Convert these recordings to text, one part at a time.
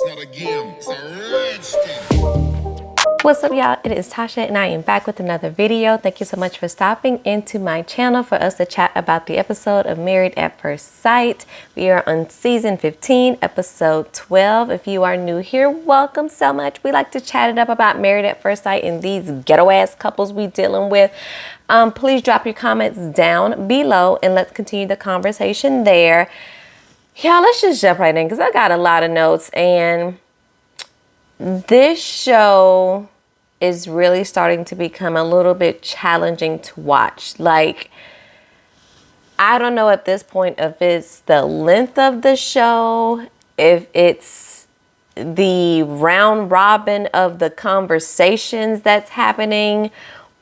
not a game, it's a rich thing. What's up, y'all? It is Tasha and I am back with another video. Thank you so much for stopping into my channel for us to chat about the episode of Married at First Sight. We are on season 15, episode 12. If you are new here, welcome so much. We like to chat it up about Married at First Sight and these ghetto ass couples we dealing with. Please drop your comments down below and let's continue the conversation there. Yeah, let's just jump right in because I got a lot of notes, and this show is really starting to become a little bit challenging to watch. Like, I don't know at this point if it's the length of the show, if it's the round robin of the conversations that's happening,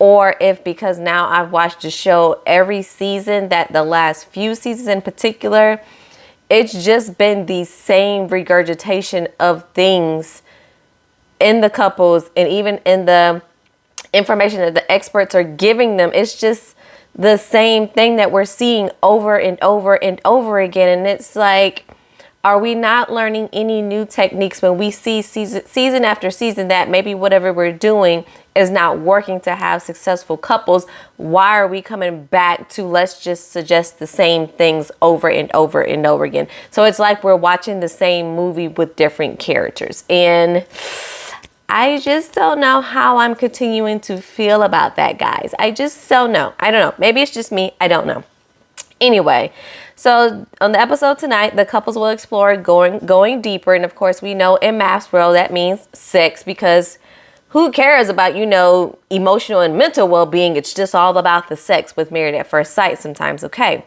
or if because now I've watched the show every season, that the last few seasons in particular, it's just been the same regurgitation of things in the couples and even in the information that the experts are giving them. It's just the same thing that we're seeing over and over and over again. And it's like, are we not learning any new techniques when we see season after season that maybe whatever we're doing is not working to have successful couples? Why are we coming back to let's just suggest the same things over and over and over again? So it's like we're watching the same movie with different characters. And I just don't know how I'm continuing to feel about that, guys. I just don't know. I don't know. Maybe it's just me. I don't know. Anyway, so on the episode tonight, the couples will explore going deeper. And of course, we know in maths world that means sex, because who cares about, emotional and mental well-being? It's just all about the sex with Married at First Sight sometimes. Okay.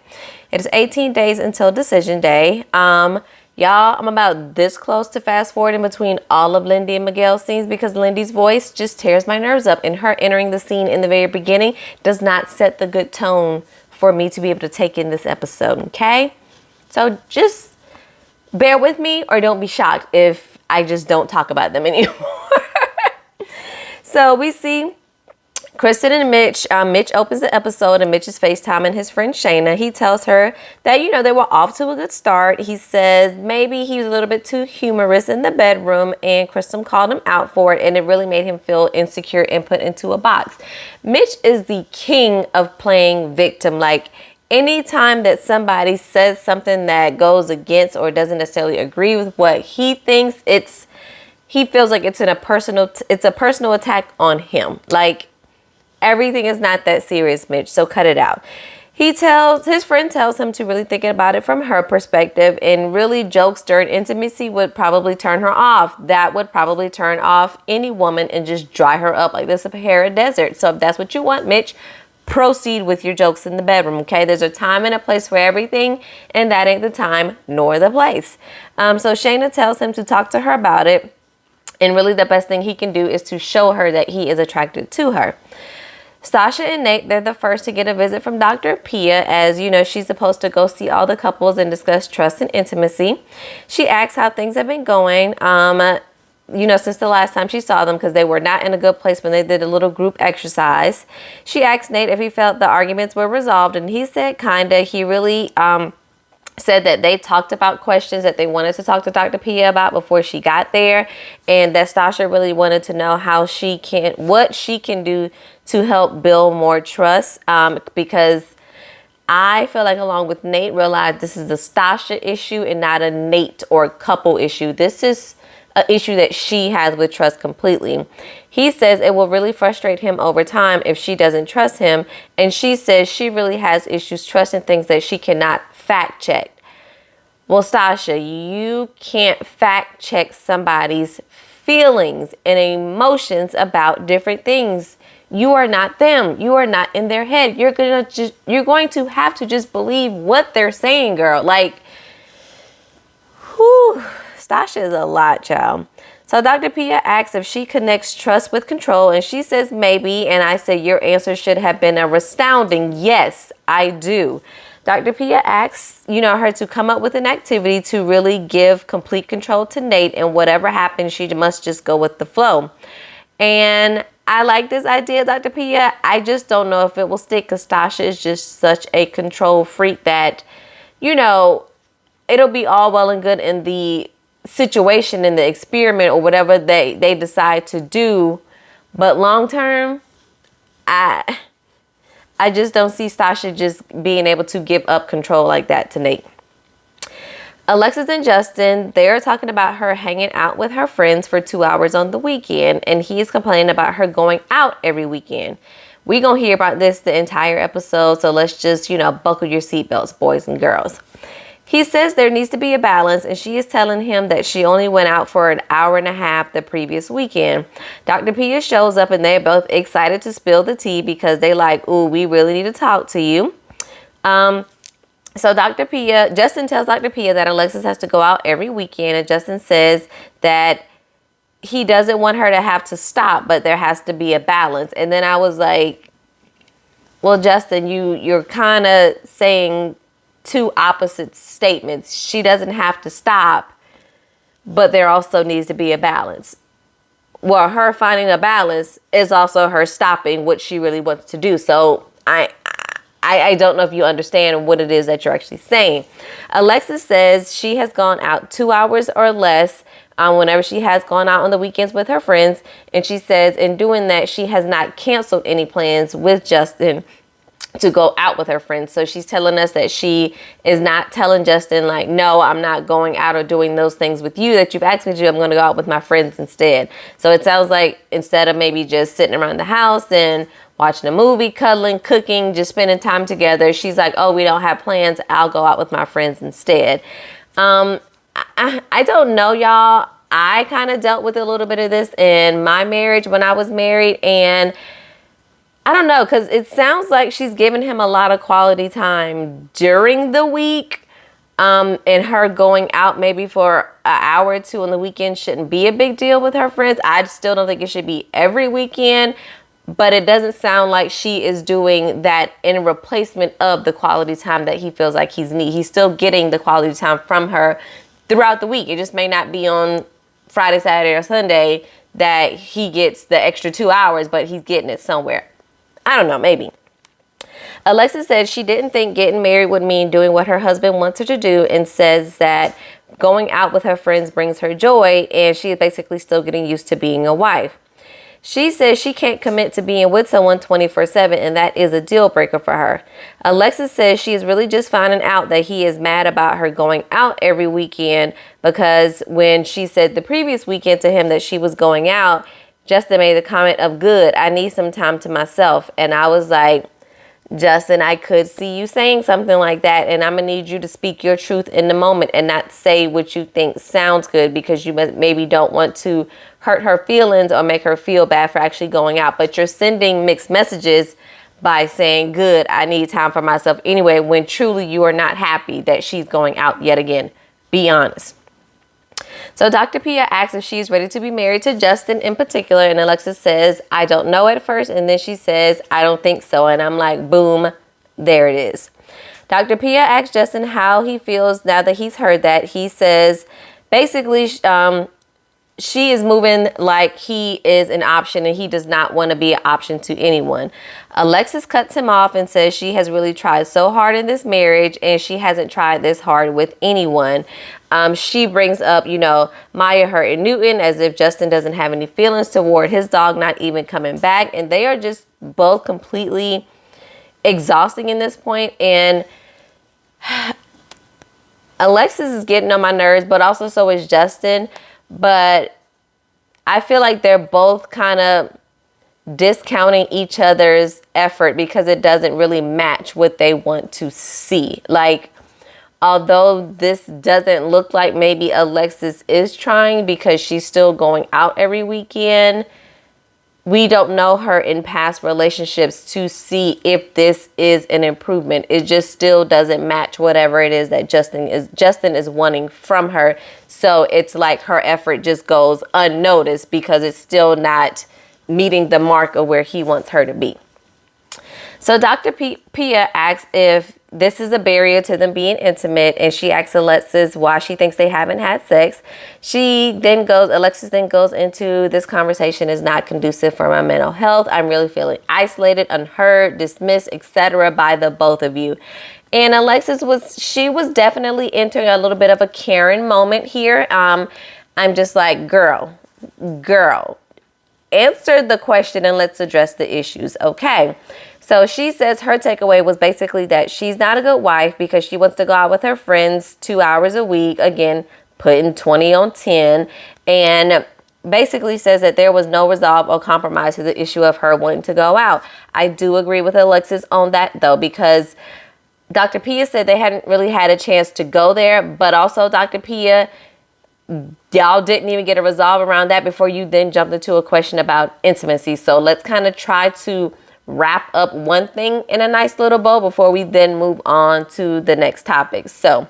It is 18 days until decision day. Y'all, I'm about this close to fast forwarding between all of Lindy and Miguel's scenes because Lindy's voice just tears my nerves up, and her entering the scene in the very beginning does not set the good tone for me to be able to take in this episode, okay? So just bear with me or don't be shocked if I just don't talk about them anymore. So we see Krysten and Mitch. Mitch opens the episode and Mitch is FaceTiming his friend Shayna. He tells her that, they were off to a good start. He says maybe he was a little bit too humorous in the bedroom and Krysten called him out for it, and it really made him feel insecure and put into a box. Mitch is the king of playing victim. Like, anytime that somebody says something that goes against or doesn't necessarily agree with what he thinks, he feels like it's a personal attack on him. Like, everything is not that serious, Mitch, so cut it out. His friend tells him to really think about it from her perspective, and really jokes during intimacy would probably turn her off. That would probably turn off any woman and just dry her up like the Sahara Desert. So if that's what you want, Mitch, proceed with your jokes in the bedroom, okay? There's a time and a place for everything, and that ain't the time nor the place. So Shayna tells him to talk to her about it, and really the best thing he can do is to show her that he is attracted to her. Stacia and Nate, they're the first to get a visit from Dr. Pia, as she's supposed to go see all the couples and discuss trust and intimacy. She asks how things have been going, since the last time she saw them, because they were not in a good place when they did a little group exercise. She asked Nate if he felt the arguments were resolved, and he said kinda. He really said that they talked about questions that they wanted to talk to Dr. Pia about before she got there, and that Stacia really wanted to know what she can do to help build more trust, because I feel like, along with Nate, realized this is a Stacia issue and not a Nate or couple issue. This is an issue that she has with trust completely. He says it will really frustrate him over time if she doesn't trust him, and she says she really has issues trusting things that she cannot fact check. Well, Stacia, you can't fact check somebody's feelings and emotions about different things. You are not them. You are not in their head. You're going to have to just believe what they're saying, girl. Like, whew, Stacia is a lot, child. So Dr. Pia asks if she connects trust with control, and she says maybe, and I say your answer should have been a resounding yes, I do. Dr. Pia asks, her to come up with an activity to really give complete control to Nate, and whatever happens, she must just go with the flow. And I like this idea, Dr. Pia. I just don't know if it will stick, because Stacia is just such a control freak that, it'll be all well and good in the situation in the experiment or whatever they decide to do. But long term, I just don't see Stacia just being able to give up control like that to Nate. Alexis and Justin, they're talking about her hanging out with her friends for 2 hours on the weekend, and he's complaining about her going out every weekend. We're going to hear about this the entire episode, so let's just, buckle your seatbelts, boys and girls. He says there needs to be a balance, and she is telling him that she only went out for an hour and a half the previous weekend. Dr. Pia shows up, and they're both excited to spill the tea because they like, ooh, we really need to talk to you. So Justin tells Dr. Pia that Alexis has to go out every weekend, and Justin says that he doesn't want her to have to stop, but there has to be a balance. And then I was like, well, Justin, you're kind of saying two opposite statements. She doesn't have to stop, but there also needs to be a balance. Well, her finding a balance is also her stopping what she really wants to do. So I don't know if you understand what it is that you're actually saying. Alexis says she has gone out 2 hours or less whenever she has gone out on the weekends with her friends. And she says in doing that, she has not canceled any plans with Justin to go out with her friends. So she's telling us that she is not telling Justin like, no, I'm not going out or doing those things with you that you've asked me to do. I'm going to go out with my friends instead. So it sounds like instead of maybe just sitting around the house and watching a movie, cuddling, cooking, just spending time together, she's like, oh, we don't have plans. I'll go out with my friends instead. I don't know, y'all. I kind of dealt with a little bit of this in my marriage when I was married, and I don't know, because it sounds like she's giving him a lot of quality time during the week, and her going out maybe for an hour or two on the weekend shouldn't be a big deal with her friends. I still don't think it should be every weekend, but it doesn't sound like she is doing that in replacement of the quality time that he feels like he's still getting the quality time from her throughout the week. It just may not be on Friday, Saturday, or Sunday that he gets the extra 2 hours, but he's getting it somewhere. I don't know, maybe. Alexis said she didn't think getting married would mean doing what her husband wants her to do, and says that going out with her friends brings her joy, and she is basically still getting used to being a wife. She says she can't commit to being with someone 24/7, and that is a deal breaker for her. Alexis says she is really just finding out that he is mad about her going out every weekend, because when she said the previous weekend to him that she was going out, Justin made the comment of, good, I need some time to myself. And I was like, Justin, I could see you saying something like that, and I'm going to need you to speak your truth in the moment and not say what you think sounds good, because you maybe don't want to hurt her feelings or make her feel bad for actually going out. But you're sending mixed messages by saying, good, I need time for myself anyway, when truly you are not happy that she's going out yet again. Be honest. So Dr. Pia asks if she's ready to be married to Justin in particular, and Alexis says, I don't know at first, and then she says, I don't think so. And I'm like, boom, there it is. Dr. Pia asks Justin how he feels now that he's heard that. He says, basically, she is moving like he is an option, and he does not want to be an option to anyone. Alexis cuts him off and says she has really tried so hard in this marriage, and she hasn't tried this hard with anyone. She brings up, Maya, Hurt, and Newton, as if Justin doesn't have any feelings toward his dog not even coming back. And they are just both completely exhausting in this point. And Alexis is getting on my nerves, but also so is Justin. But I feel like they're both kind of discounting each other's effort because it doesn't really match what they want to see. Like, although this doesn't look like maybe Alexis is trying because she's still going out every weekend, we don't know her in past relationships to see if this is an improvement. It just still doesn't match whatever it is that Justin is wanting from her. So it's like her effort just goes unnoticed because it's still not meeting the mark of where he wants her to be. So Dr. Pia asks if this is a barrier to them being intimate, and she asks Alexis why she thinks they haven't had sex. Alexis then goes into, this conversation is not conducive for my mental health. I'm really feeling isolated, unheard, dismissed, etc. by the both of you. And Alexis was definitely entering a little bit of a Karen moment here. I'm just like, girl, answer the question and let's address the issues. Okay. So she says her takeaway was basically that she's not a good wife because she wants to go out with her friends 2 hours a week. Again, putting 20 on 10. And basically says that there was no resolve or compromise to the issue of her wanting to go out. I do agree with Alexis on that, though, because Dr. Pia said they hadn't really had a chance to go there, but also Dr. Pia, y'all didn't even get a resolve around that before you then jumped into a question about intimacy. So let's kind of try to wrap up one thing in a nice little bow before we then move on to the next topic. So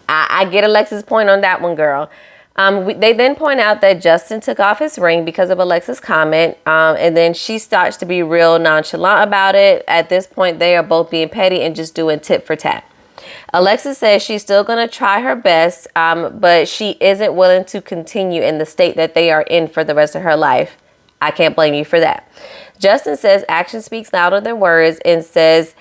I get Alexis' point on that one, girl. They then point out that Justin took off his ring because of Alexis' comment. And then she starts to be real nonchalant about it. At this point, they are both being petty and just doing tit for tat. Alexis says she's still going to try her best, but she isn't willing to continue in the state that they are in for the rest of her life. I can't blame you for that. Justin says action speaks louder than words and says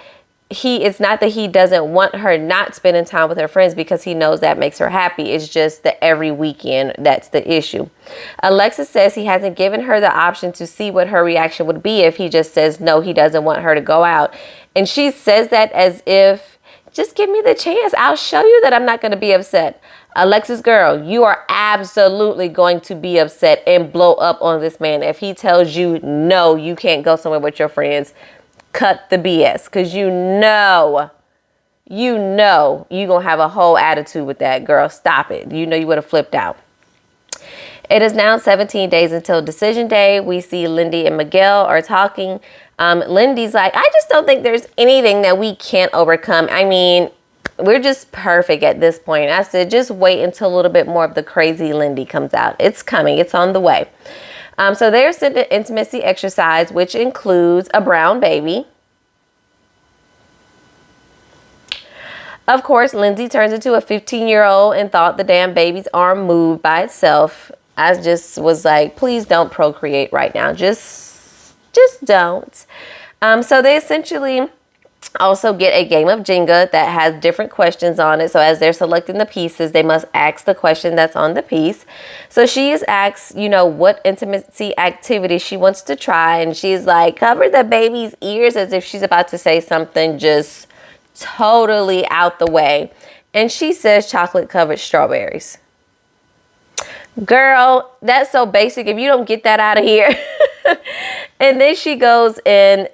it's not that he doesn't want her not spending time with her friends because he knows that makes her happy. It's just that every weekend, that's the issue. Alexis says he hasn't given her the option to see what her reaction would be if he just says no, he doesn't want her to go out. And she says that as if, just give me the chance. I'll show you that I'm not going to be upset. Alexis, girl, you are absolutely going to be upset and blow up on this man if he tells you no, you can't go somewhere with your friends. Cut the BS, because you know you're going to have a whole attitude with that, girl. Stop it. You know you would have flipped out. It is now 17 days until decision day. We see Lindy and Miguel are talking. Lindy's like, I just don't think there's anything that we can't overcome. I mean, we're just perfect at this point. I said, just wait until a little bit more of the crazy Lindy comes out. It's coming. It's on the way. So they're sent an intimacy exercise, which includes a brown baby. Of course, Lindsay turns into a 15-year-old and thought the damn baby's arm moved by itself. I just was like, please don't procreate right now. Just don't. So they essentially also get a game of Jenga that has different questions on it. So as they're selecting the pieces, they must ask the question that's on the piece. So she is asked, what intimacy activity she wants to try. And she's like, cover the baby's ears, as if she's about to say something just totally out the way. And she says chocolate covered strawberries. Girl, that's so basic. If you don't get that out of here. And then she goes and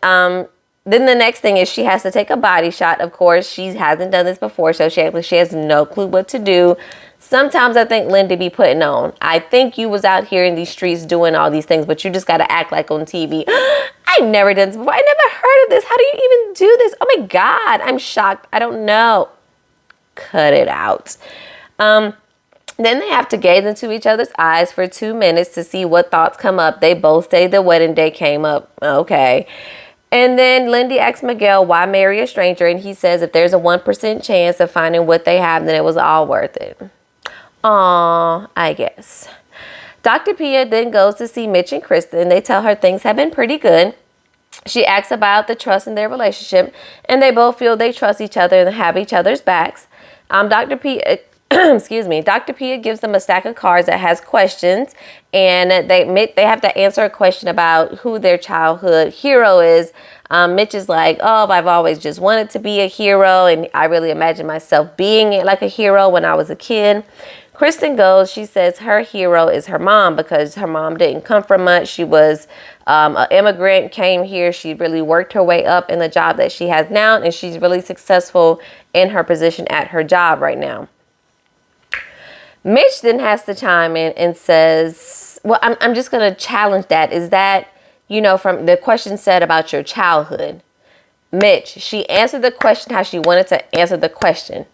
then the next thing is she has to take a body shot. Of course, she hasn't done this before, so she has no clue what to do. Sometimes I think Lindy be putting on. I think you was out here in these streets doing all these things, but you just got to act like on TV. I've never done this before. I never heard of this. How do you even do this? Oh my God, I'm shocked. I don't know. Cut it out. Then they have to gaze into each other's eyes for 2 minutes to see what thoughts come up. They both say the wedding day came up. Okay. And then Lindy asks Miguel, why marry a stranger? And he says if there's a 1% chance of finding what they have, then it was all worth it. Aw, I guess. Dr. Pia then goes to see Mitch and Kristen. They tell her things have been pretty good. She asks about the trust in their relationship, and they both feel they trust each other and have each other's backs. Dr. Pia... Dr. Pia gives them a stack of cards that has questions, and they have to answer a question about who their childhood hero is. Mitch is like, oh, I've always just wanted to be a hero, and I really imagine myself being like a hero when I was a kid. Kristen goes, she says her hero is her mom because her mom didn't come from much. She was an immigrant, came here. She really worked her way up in the job that she has now, and she's really successful in her position at her job right now. Mitch then has to chime in and says, well, I'm just going to challenge that. Is that, from the question said about your childhood. Mitch, she answered the question how she wanted to answer the question.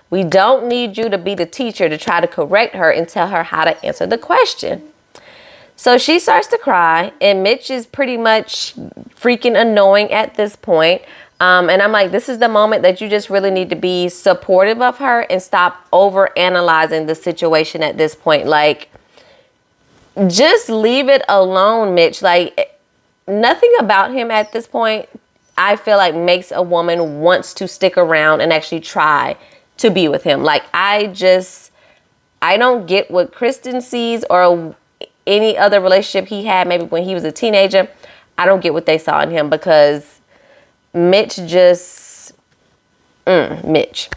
We don't need you to be the teacher to try to correct her and tell her how to answer the question. So she starts to cry, and Mitch is pretty much freaking annoying at this point. And I'm like, this is the moment that you just really need to be supportive of her and stop over analyzing the situation at this point. Like, just leave it alone, Mitch. Like, nothing about him at this point I feel like makes a woman wants to stick around and actually try to be with him. Like, I don't get what Kristen sees or any other relationship he had maybe when he was a teenager. I don't get what they saw in him, because Mitch just, Mitch.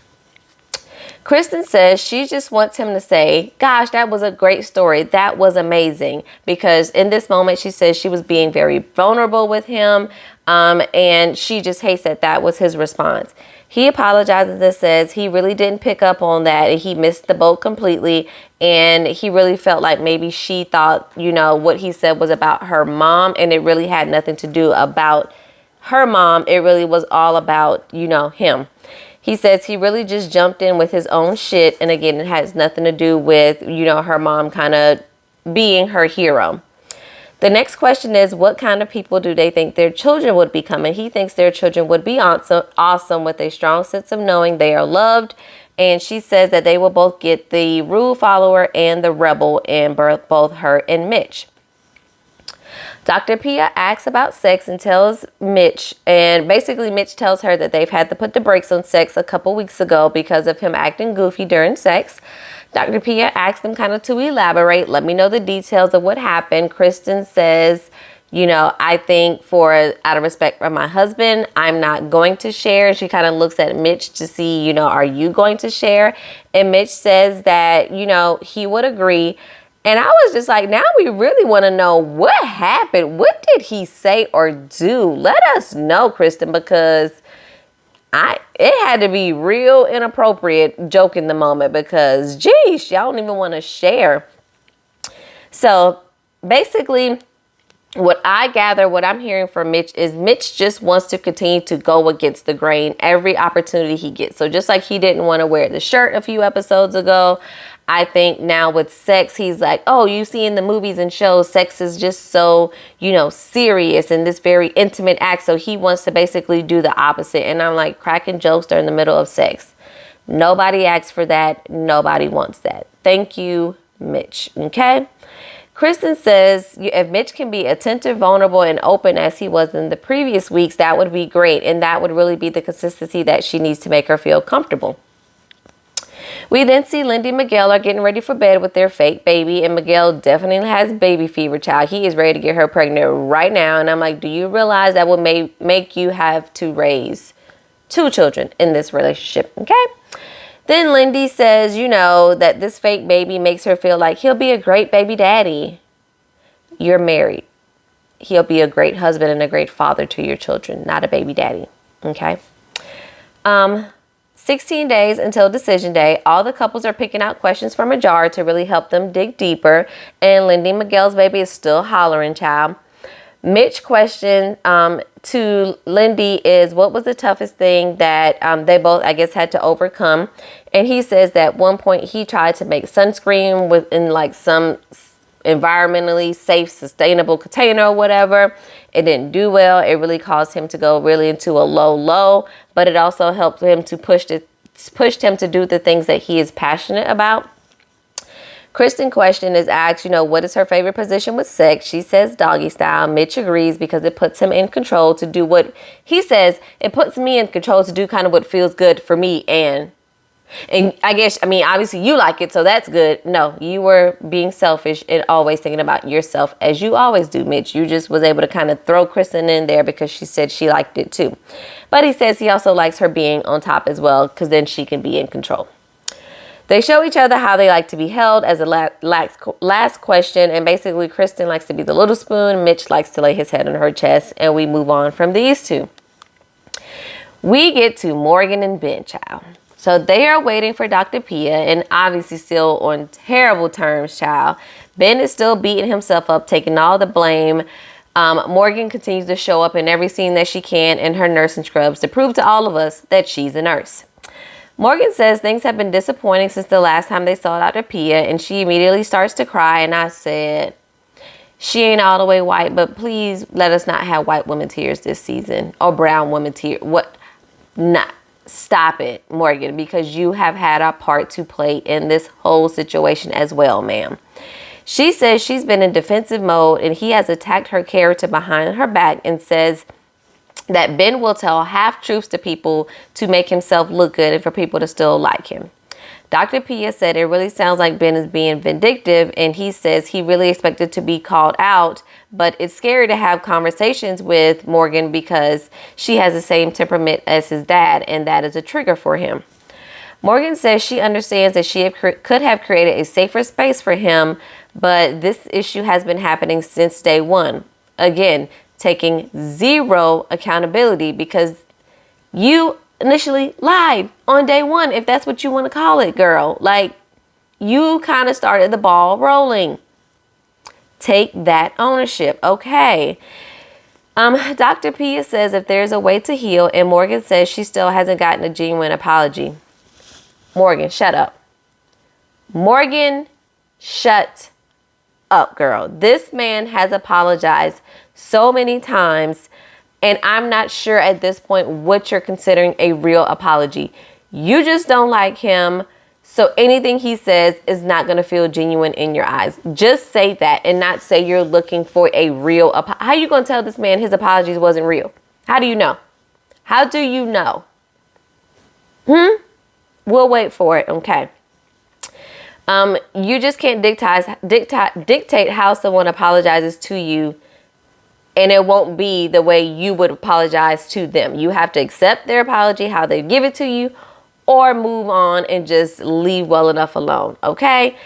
Kristen says she just wants him to say, gosh, that was a great story. That was amazing. Because in this moment, she says she was being very vulnerable with him. And she just hates that was his response. He apologizes and says he really didn't pick up on that. And he missed the boat completely. And he really felt like maybe she thought, what he said was about her mom. And it really had nothing to do about her mom. It really was all about, him. He says he really just jumped in with his own shit. And again, it has nothing to do with, her mom kind of being her hero. The next question is, what kind of people do they think their children would become? And he thinks their children would be awesome with a strong sense of knowing they are loved. And she says that they will both get the rule follower and the rebel in both her and Mitch. Dr. Pia asks about sex and tells Mitch, and basically Mitch tells her that they've had to put the brakes on sex a couple weeks ago because of him acting goofy during sex. Dr. Pia asks them kind of to elaborate, let me know the details of what happened. Kristen says, I think out of respect for my husband, I'm not going to share. She kind of looks at Mitch to see, are you going to share? And Mitch says that, he would agree. And I was just like, now we really want to know what happened. What did he say or do? Let us know, Kristen, because it had to be real inappropriate joke in the moment, because geez, y'all don't even want to share. So basically, what I gather, what I'm hearing from Mitch is Mitch just wants to continue to go against the grain every opportunity he gets. So just like he didn't want to wear the shirt a few episodes ago, I think now with sex, he's like, oh, you see in the movies and shows, sex is just so, serious and this very intimate act. So he wants to basically do the opposite. And I'm like, cracking jokes during the middle of sex. Nobody asks for that. Nobody wants that. Thank you, Mitch. Okay. Kristen says if Mitch can be attentive, vulnerable, and open as he was in the previous weeks, that would be great. And that would really be the consistency that she needs to make her feel comfortable. We then see Lindy and Miguel are getting ready for bed with their fake baby, and Miguel definitely has baby fever, child. He is ready to get her pregnant right now. And I'm like, do you realize that will make you have to raise 2 children in this relationship? Okay. Then Lindy says, that this fake baby makes her feel like he'll be a great baby daddy. You're married. He'll be a great husband and a great father to your children, not a baby daddy. Okay. 16 days until decision day. All the couples are picking out questions from a jar to really help them dig deeper. And Lindy and Miguel's baby is still hollering, child. Mitch question to Lindy is, what was the toughest thing that they both, I guess, had to overcome? And he says that at one point he tried to make sunscreen within like some environmentally safe, sustainable container or whatever. It didn't do well. It really caused him to go really into a low, but it also helped him to pushed him to do the things that he is passionate about. Kristen question is asked, what is her favorite position with sex? She says doggy style. Mitch agrees because it puts him in control to do what he says. It puts me in control to do kind of what feels good for me. And I guess, obviously you like it, so that's good. No, you were being selfish and always thinking about yourself, as you always do, Mitch. You just was able to kind of throw Kristen in there because she said she liked it too. But he says he also likes her being on top as well, because then she can be in control. They show each other how they like to be held as a last question. And basically, Kristen likes to be the little spoon. Mitch likes to lay his head on her chest. And we move on from these two. We get to Morgan and Binh, child. So they are waiting for Dr. Pia, and obviously still on terrible terms, child. Binh is still beating himself up, taking all the blame. Morgan continues to show up in every scene that she can in her nursing scrubs to prove to all of us that she's a nurse. Morgan says things have been disappointing since the last time they saw Dr. Pia, and she immediately starts to cry. And I said, she ain't all the way white, but please let us not have white women tears this season, or brown women tears. What? Not. Stop it, Morgan, because you have had a part to play in this whole situation as well, ma'am. She says she's been in defensive mode and he has attacked her character behind her back and says that Binh will tell half-truths to people to make himself look good and for people to still like him. Dr. Pia said it really sounds like Binh is being vindictive, and he says he really expected to be called out, but it's scary to have conversations with Morgan because she has the same temperament as his dad, and that is a trigger for him. Morgan says she understands that she could have created a safer space for him, but this issue has been happening since day one. Again, taking zero accountability because you initially lied on day one, if that's what you want to call it, girl. Like, you kind of started the ball rolling. Take that ownership, okay? Dr. Pia says if there's a way to heal, and Morgan says she still hasn't gotten a genuine apology. Morgan, shut up. Morgan, shut up, girl. This man has apologized so many times, and I'm not sure at this point what you're considering a real apology. You just don't like him, so anything he says is not going to feel genuine in your eyes. Just say that and not say you're looking for a real apology. How are you going to tell this man his apologies wasn't real? How do you know? How do you know? We'll wait for it, okay? You just can't dictate how someone apologizes to you, and it won't be the way you would apologize to them. You have to accept their apology, how they give it to you, or move on and just leave well enough alone, okay?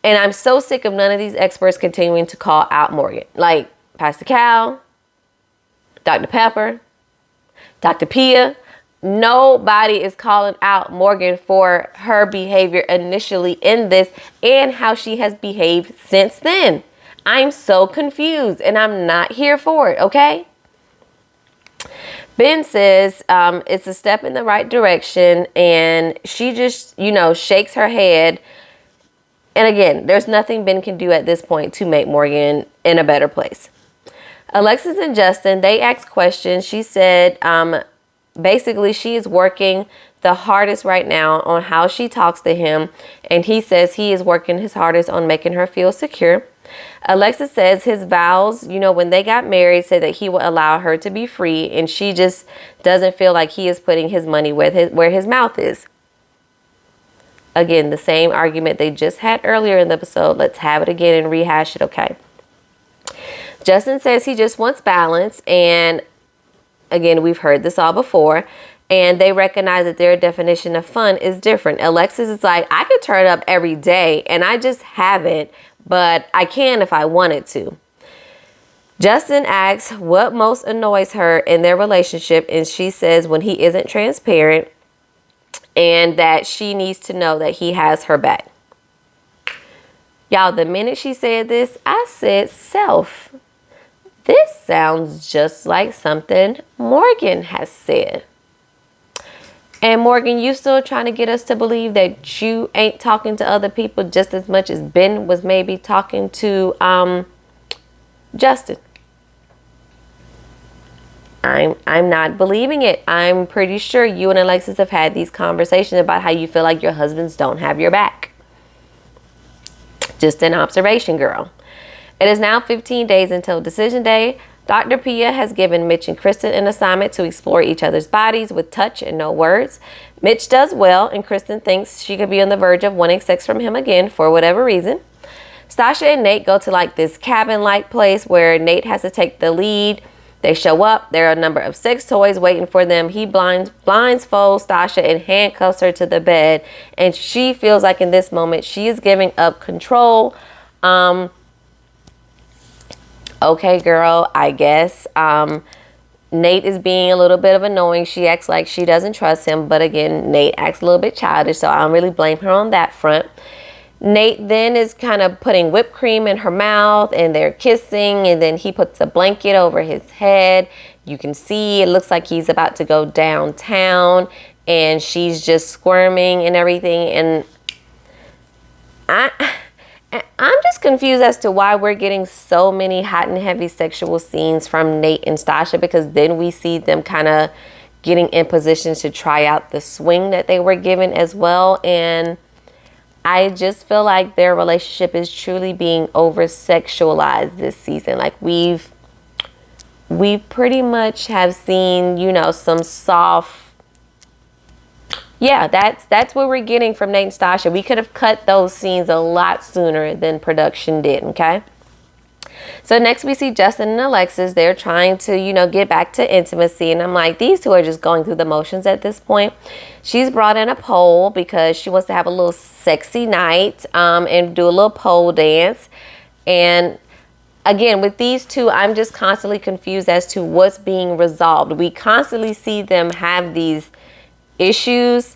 And I'm so sick of none of these experts continuing to call out Morgan. Like Pastor Cal, Dr. Pepper, Dr. Pia. Nobody is calling out Morgan for her behavior initially in this and how she has behaved since then. I'm so confused and I'm not here for it, okay? Binh says it's a step in the right direction, and she just, shakes her head. And again, there's nothing Binh can do at this point to make Morgan in a better place. Alexis and Justin, they asked questions. She said basically she is working the hardest right now on how she talks to him, and he says he is working his hardest on making her feel secure. Alexis says his vows, when they got married, said that he will allow her to be free, and she just doesn't feel like he is putting his money where his mouth is. Again, the same argument they just had earlier in the episode. Let's have it again and rehash it, okay? Justin says he just wants balance, and again, we've heard this all before, and they recognize that their definition of fun is different. Alexis is like, I could turn up every day, and I just haven't, but I can if I wanted to. Justin asks what most annoys her in their relationship, and she says when he isn't transparent and that she needs to know that he has her back. Y'all, the minute she said this, I said, self, this sounds just like something Morgan has said. And Morgan, you still trying to get us to believe that you ain't talking to other people just as much as Binh was maybe talking to Justin. I'm not believing it. I'm pretty sure you and Alexis have had these conversations about how you feel like your husbands don't have your back. Just an observation, girl. It is now 15 days until decision day. Dr. Pia has given Mitch and Kristen an assignment to explore each other's bodies with touch and no words. Mitch does well, and Kristen thinks she could be on the verge of wanting sex from him again for whatever reason. Stacia and Nate go to like this cabin-like place where Nate has to take the lead. They show up. There are a number of sex toys waiting for them. He blindfolds Stacia and handcuffs her to the bed, and she feels like in this moment she is giving up control. Okay, girl, I guess. Nate is being a little bit of annoying. She acts like she doesn't trust him. But again, Nate acts a little bit childish, so I don't really blame her on that front. Nate then is kind of putting whipped cream in her mouth, and they're kissing, and then he puts a blanket over his head. You can see it looks like he's about to go downtown, and she's just squirming and everything. And I'm just confused as to why we're getting so many hot and heavy sexual scenes from Nate and Stacia, because then we see them kind of getting in positions to try out the swing that they were given as well. And I just feel like their relationship is truly being over sexualized this season. Like we've we pretty much have seen, you know, some soft, yeah, that's what we're getting from Nate and Stacia. We could have cut those scenes a lot sooner than production did, okay? So next we see Justin and Alexis. They're trying to, you know, get back to intimacy. And I'm like, these two are just going through the motions at this point. She's brought in a pole because she wants to have a little sexy night and do a little pole dance. And again, with these two, I'm just constantly confused as to what's being resolved. We constantly see them have these issues,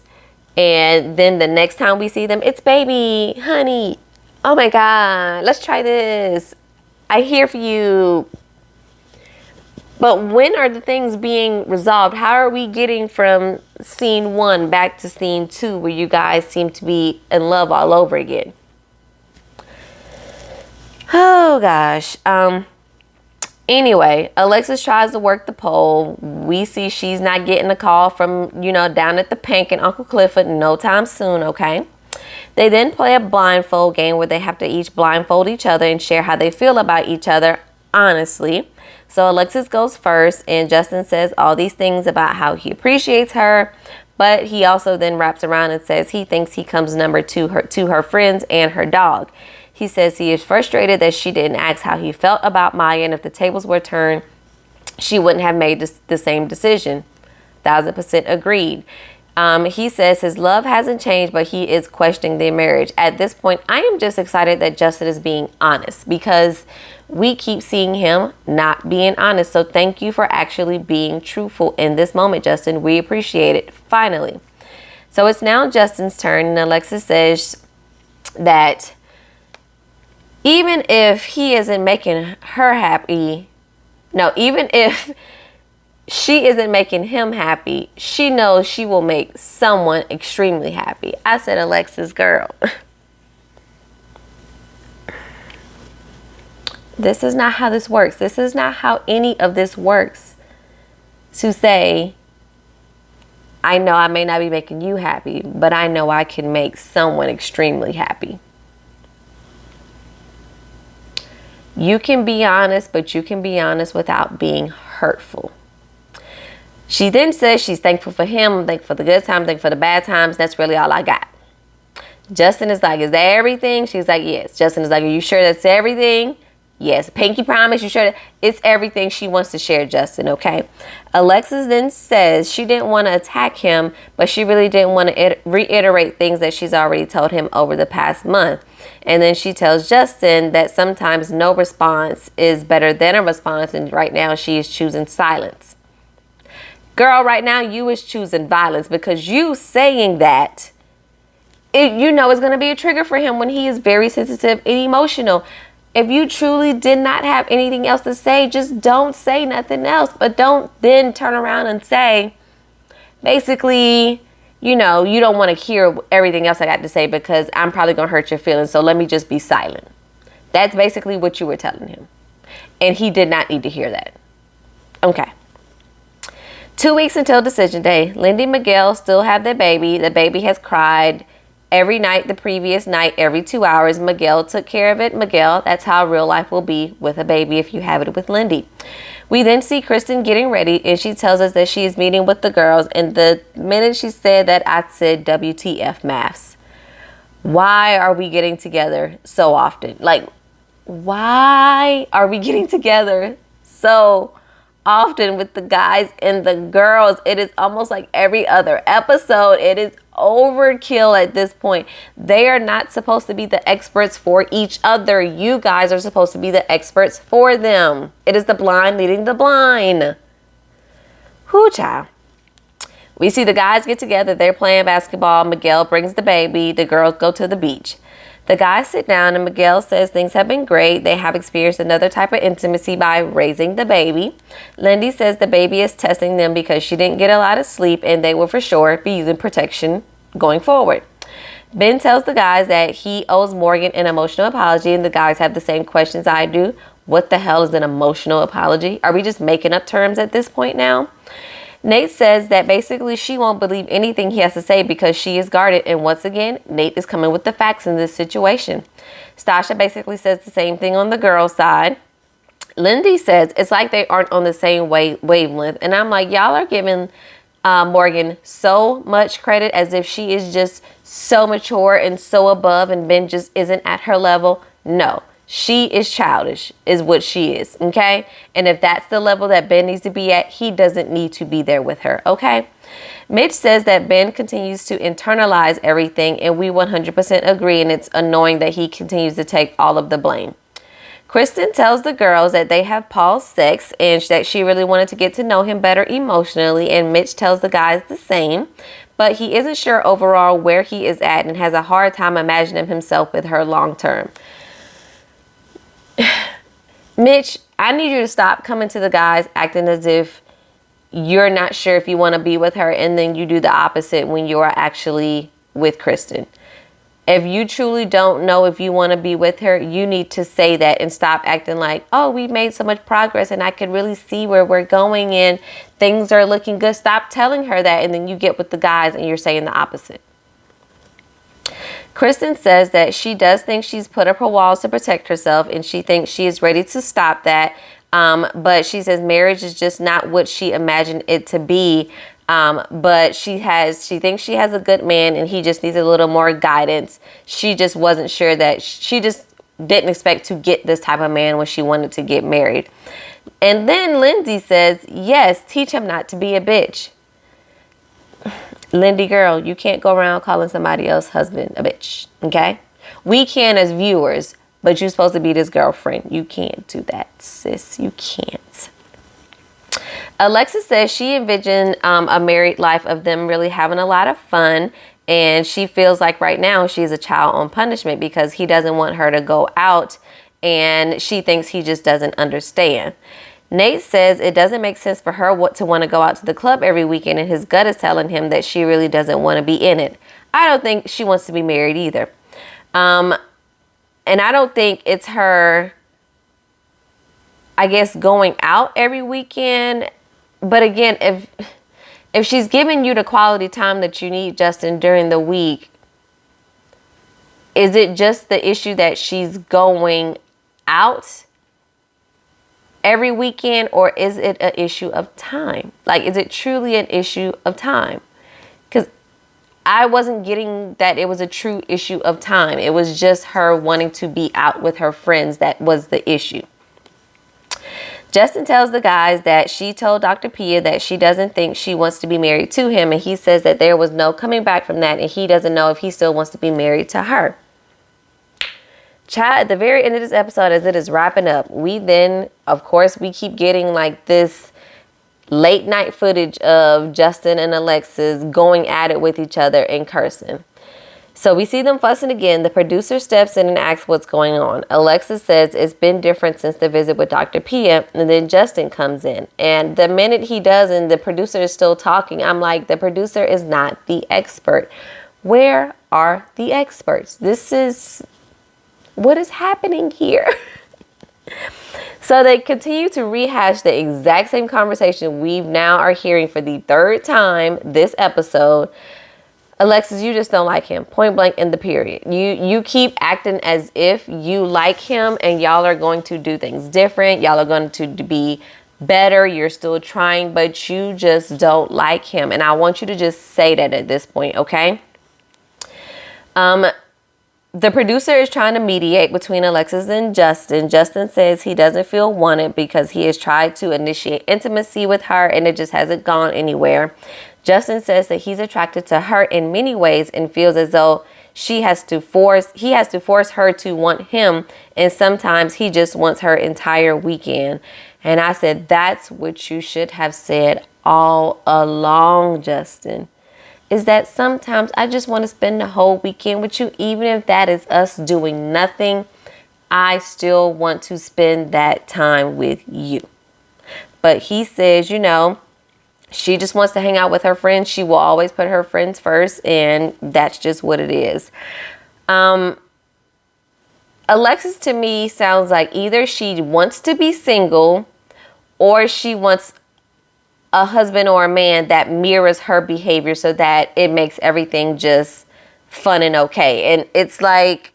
and then the next time we see them, it's baby, honey, oh my God, let's try this. I'm here for you. But when are the things being resolved? How are we getting from scene 1 back to scene 2 where you guys seem to be in love all over again? Oh gosh. Anyway, Alexis tries to work the pole. We see she's not getting a call from, you know, down at the Pink and Uncle Clifford no time soon, okay? They then play a blindfold game where they have to each blindfold each other and share how they feel about each other, honestly. So Alexis goes first, and Justin says all these things about how he appreciates her, but he also then wraps around and says he thinks he comes number 2 to her friends and her dog. He says he is frustrated that she didn't ask how he felt about Maya, and if the tables were turned, she wouldn't have made the same decision. 1000% agreed. He says his love hasn't changed, but he is questioning their marriage. At this point, I am just excited that Justin is being honest, because we keep seeing him not being honest. So thank you for actually being truthful in this moment, Justin. We appreciate it, finally. So it's now Justin's turn, and Alexis says that even if he isn't making her happy, no, even if she isn't making him happy, she knows she will make someone extremely happy. I said, Alexis, girl, this is not how this works. This is not how any of this works. To say, I know I may not be making you happy, but I know I can make someone extremely happy. You can be honest, but you can be honest without being hurtful. She then says she's thankful for him, thankful for the good times, thankful for the bad times. That's really all I got. Justin is like, is that everything? She's like, yes. Justin is like, are you sure that's everything? Yes. Pinky promise, you sure that it's everything she wants to share, Justin, okay? Alexis then says she didn't want to attack him, but she really didn't want to reiterate things that she's already told him over the past month. And then she tells Justin that sometimes no response is better than a response, and right now she is choosing silence. Girl, right now you is choosing violence, because you saying that, you know, it's going to be a trigger for him when he is very sensitive and emotional. If you truly did not have anything else to say, just don't say nothing else. But don't then turn around and say, basically, you know, you don't want to hear everything else I got to say because I'm probably going to hurt your feelings. So let me just be silent. That's basically what you were telling him. And he did not need to hear that. Okay. 2 weeks until decision day. Lindy and Miguel still have their baby. The baby has cried every night the previous night, every 2 hours. Miguel took care of it. Miguel, that's how real life will be with a baby if you have it with Lindy. We then see Kristen getting ready, and she tells us that she is meeting with the girls. And the minute she said that, I said, WTF maths. Why are we getting together so often? Like, why are we getting together so often with the guys and the girls? It is almost like every other episode. It is overkill at this point. They are not supposed to be the experts for each other. You guys are supposed to be the experts for them. It is the blind leading the blind. Whoo, child. We see the guys get together. They're playing basketball. Miguel brings the baby. The girls go to the beach. The guys sit down, and Miguel says things have been great. They have experienced another type of intimacy by raising the baby. Lindy says the baby is testing them because she didn't get a lot of sleep, and they will for sure be using protection going forward. Binh tells the guys that he owes Morgan an emotional apology, and the guys have the same questions I do. What the hell is an emotional apology? Are we just making up terms at this point now? Nate says that basically she won't believe anything he has to say because she is guarded. And once again, Nate is coming with the facts in this situation. Stacia basically says the same thing on the girls' side. Lindy says it's like they aren't on the same wavelength. And I'm like, y'all are giving Morgan so much credit as if she is just so mature and so above and Ben just isn't at her level. No, she is childish is what she is. Okay. And if that's the level that Ben needs to be at, he doesn't need to be there with her. Okay. Mitch says that Ben continues to internalize everything, and we 100% agree, and it's annoying that he continues to take all of the blame. Kristen tells the girls that they have paused sex and that she really wanted to get to know him better emotionally, and Mitch tells the guys the same, but he isn't sure overall where he is at and has a hard time imagining himself with her long term. Mitch, I need you to stop coming to the guys acting as if you're not sure if you want to be with her, and then you do the opposite when you are actually with Kristen. If you truly don't know if you want to be with her, you need to say that and stop acting like, oh, we made so much progress and I could really see where we're going and things are looking good. Stop telling her that, and then you get with the guys and you're saying the opposite. Kristen says that she does think she's put up her walls to protect herself, and she thinks she is ready to stop that. But she says marriage is just not what she imagined it to be. But she thinks she has a good man and he just needs a little more guidance. She just wasn't sure that she just didn't expect to get this type of man when she wanted to get married. And then Lindy says, yes, teach him not to be a bitch. Lindy girl, you can't go around calling somebody else's husband a bitch. Okay. We can as viewers, but you're supposed to be this girlfriend. You can't do that, sis. You can't. Alexis says she envisioned a married life of them really having a lot of fun. And she feels like right now she's a child on punishment because he doesn't want her to go out. And she thinks he just doesn't understand. Nate says it doesn't make sense for her to want to go out to the club every weekend. And his gut is telling him that she really doesn't want to be in it. I don't think she wants to be married either. And I don't think it's her, I guess, going out every weekend. But again, if she's giving you the quality time that you need, Justin, during the week, is it just the issue that she's going out every weekend, or is it an issue of time? Like, is it truly an issue of time? Because I wasn't getting that it was a true issue of time. It was just her wanting to be out with her friends that was the issue. Justin tells the guys that she told Dr. Pia that she doesn't think she wants to be married to him. And he says that there was no coming back from that. And he doesn't know if he still wants to be married to her. Child, at the very end of this episode, as it is wrapping up, we then, of course, we keep getting like this late night footage of Justin and Alexis going at it with each other and cursing. So we see them fussing again. The producer steps in and asks what's going on. Alexis says it's been different since the visit with Dr. Pia. And then Justin comes in. And the minute he does and the producer is still talking, I'm like, the producer is not the expert. Where are the experts? This is what is happening here. So they continue to rehash the exact same conversation we now are hearing for the third time this episode. Alexis, you just don't like him. Point blank in the period. You keep acting as if you like him and y'all are going to do things different. Y'all are going to be better. You're still trying, but you just don't like him. And I want you to just say that at this point, okay? The producer is trying to mediate between Alexis and Justin. Justin says he doesn't feel wanted because he has tried to initiate intimacy with her and it just hasn't gone anywhere. Justin says that he's attracted to her in many ways and feels as though he has to force her to want him. And sometimes he just wants her entire weekend. And I said, that's what you should have said all along, Justin. Is that sometimes I just want to spend the whole weekend with you. Even if that is us doing nothing, I still want to spend that time with you. But he says, she just wants to hang out with her friends. She will always put her friends first, and that's just what it is. Alexis to me sounds like either she wants to be single or she wants a husband or a man that mirrors her behavior so that it makes everything just fun and okay. And it's like,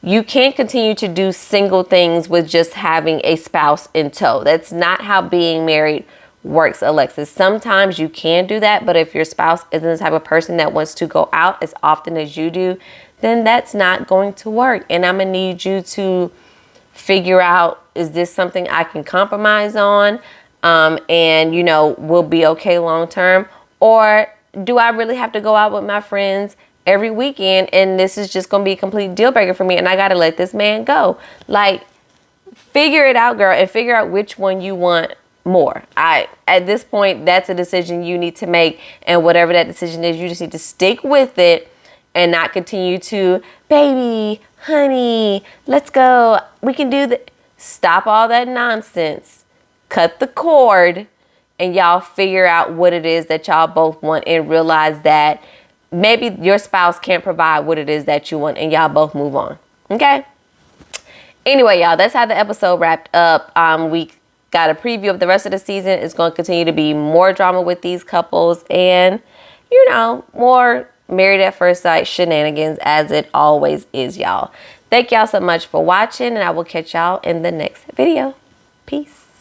You can't continue to do single things with just having a spouse in tow. That's not how being married works, Alexis. Sometimes you can do that, but if your spouse isn't the type of person that wants to go out as often as you do, then that's not going to work. And I'm gonna need you to figure out, is this something I can compromise on and, you know, will be okay long term? Or do I really have to go out with my friends every weekend and this is just gonna be a complete deal breaker for me and I gotta let this man go? Like, figure it out, girl, and figure out which one you want more. At this point, that's a decision you need to make, and whatever that decision is, you just need to stick with it and not continue to, baby, honey, let's go, we can do that. Stop all that nonsense, cut the cord, and y'all figure out what it is that y'all both want and realize that maybe your spouse can't provide what it is that you want, and y'all both move on. Okay? Anyway, y'all, that's how the episode wrapped up. We got a preview of the rest of the season. It's going to continue to be more drama with these couples and, you know, more Married at First Sight shenanigans as it always is, y'all. Thank y'all so much for watching, and I will catch y'all in the next video. Peace.